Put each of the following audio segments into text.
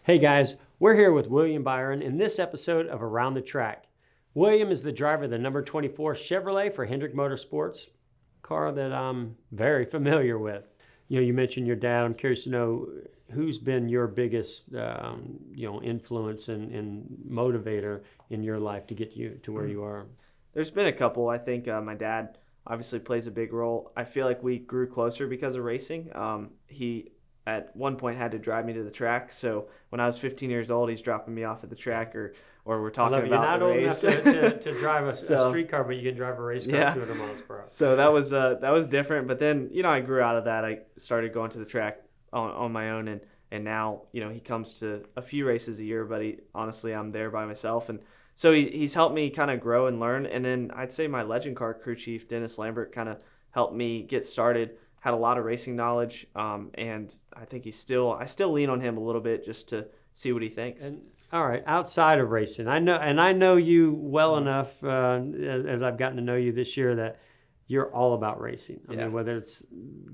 Hey guys, we're here with William Byron in this episode of Around the Track. William is the driver of the number 24 Chevrolet for Hendrick Motorsports, car that I'm very familiar with. You mentioned your dad. I'm curious to know who's been your biggest, influence and motivator in your life to get you to where you are. There's been a couple. I think my dad obviously plays a big role. I feel like we grew closer because of racing. He at one point had to drive me to the track. So when I was 15 years old, he's dropping me off at the track or we're talking about You're not the old race. enough to drive a street car, but you can drive a race car 200 miles per hour. So that was different. But then, I grew out of that. I started going to the track on my own. And now, he comes to a few races a year, but honestly, I'm there by myself. And so he's helped me kind of grow and learn. And then I'd say my legend car crew chief, Dennis Lambert, kind of helped me get started. Had a lot of racing knowledge, and I think I still lean on him a little bit just to see what he thinks. And, all right, outside of racing, I know you well enough as I've gotten to know you this year that you're all about racing. I mean, whether it's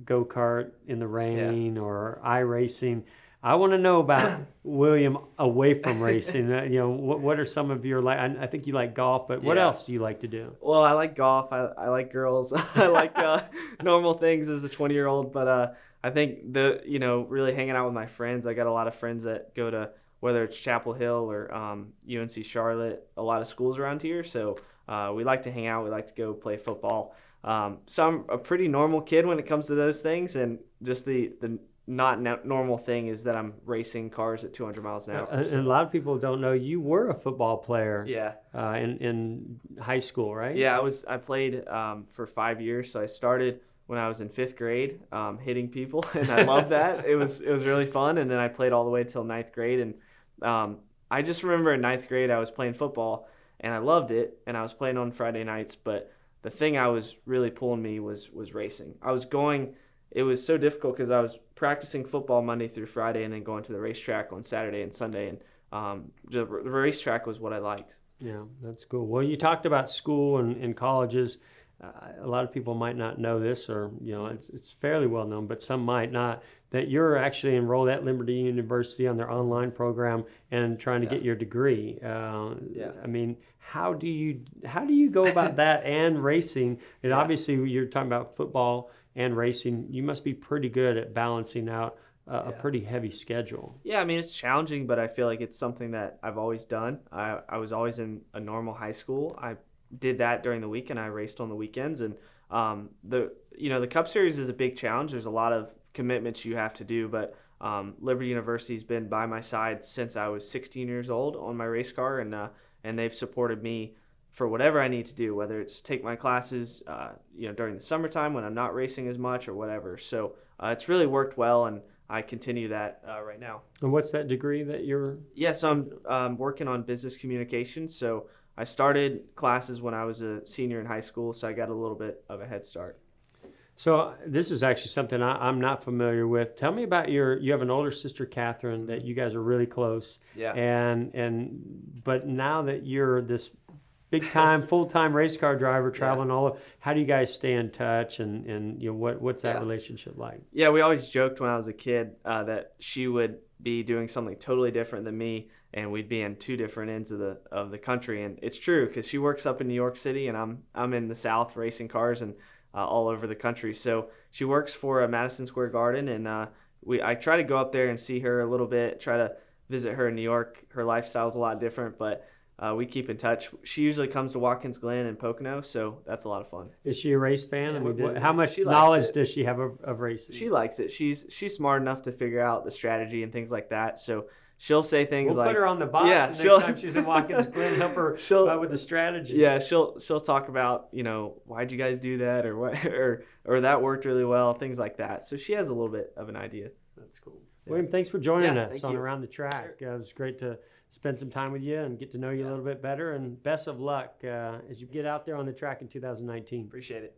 go-kart in the rain or iRacing. I want to know about William away from racing. What are some of your I think you like golf, but what else do you like to do? Well, I like golf. I like girls. I like normal things as a 20-year-old. But I think really hanging out with my friends. I got a lot of friends that go to whether it's Chapel Hill or UNC Charlotte. A lot of schools around here, so we like to hang out. We like to go play football. So I'm a pretty normal kid when it comes to those things, and just the not normal thing is that I'm racing cars at 200 miles an hour. And a lot of people don't know you were a football player. Yeah. In high school, right? Yeah, I played for 5 years. So I started when I was in 5th grade, hitting people, and I loved that. It was really fun. And then I played all the way till 9th grade. And I just remember in 9th grade I was playing football, and I loved it. And I was playing on Friday nights, but the thing I was really pulling me was racing. It was so difficult because I was practicing football Monday through Friday and then going to the racetrack on Saturday and Sunday. And the racetrack was what I liked. Yeah, that's cool. Well, you talked about school and colleges. A lot of people might not know this, or it's fairly well known, but some might not, that you're actually enrolled at Liberty University on their online program and trying to get your degree. I mean, how do you go about that and racing? And obviously, you're talking about football and racing. You must be pretty good at balancing out a pretty heavy schedule. Yeah, I mean, it's challenging, but I feel like it's something that I've always done. I was always in a normal high school. I did that during the week, and I raced on the weekends. And the Cup Series is a big challenge. There's a lot of commitments you have to do, but Liberty University's been by my side since I was 16 years old on my race car, and they've supported me for whatever I need to do, whether it's take my classes, during the summertime when I'm not racing as much or whatever. So it's really worked well, and I continue that right now. And what's that degree that you're? Yes, I'm working on business communications. So I started classes when I was a senior in high school, so I got a little bit of a head start. So this is actually something I'm not familiar with. Tell me about you have an older sister, Catherine, that you guys are really close. Yeah. But now that you're this big time, full time race car driver traveling all over, how do you guys stay in touch and what's that relationship like? Yeah, we always joked when I was a kid that she would be doing something totally different than me, and we'd be in two different ends of the country. And it's true, because she works up in New York City, and I'm in the South racing cars and all over the country. So she works for Madison Square Garden, and I try to go up there and see her a little bit, try to visit her in New York. Her lifestyle's a lot different, but we keep in touch. She usually comes to Watkins Glen and Pocono, so that's a lot of fun. Is she a race fan? Yeah, I mean, how much knowledge does she have of racing? She likes it. She's smart enough to figure out the strategy and things like that. So she'll say things we'll like, put her on the box the next time she's in Watkins Glen, help her with the strategy. Yeah, she'll talk about, why'd you guys do that, or what, or that worked really well, things like that. So she has a little bit of an idea. That's cool. Yeah. William, thanks for joining us on you. Around the Track. Sure. It was great to spend some time with you and get to know you a little bit better, and best of luck as you get out there on the track in 2019. Appreciate it.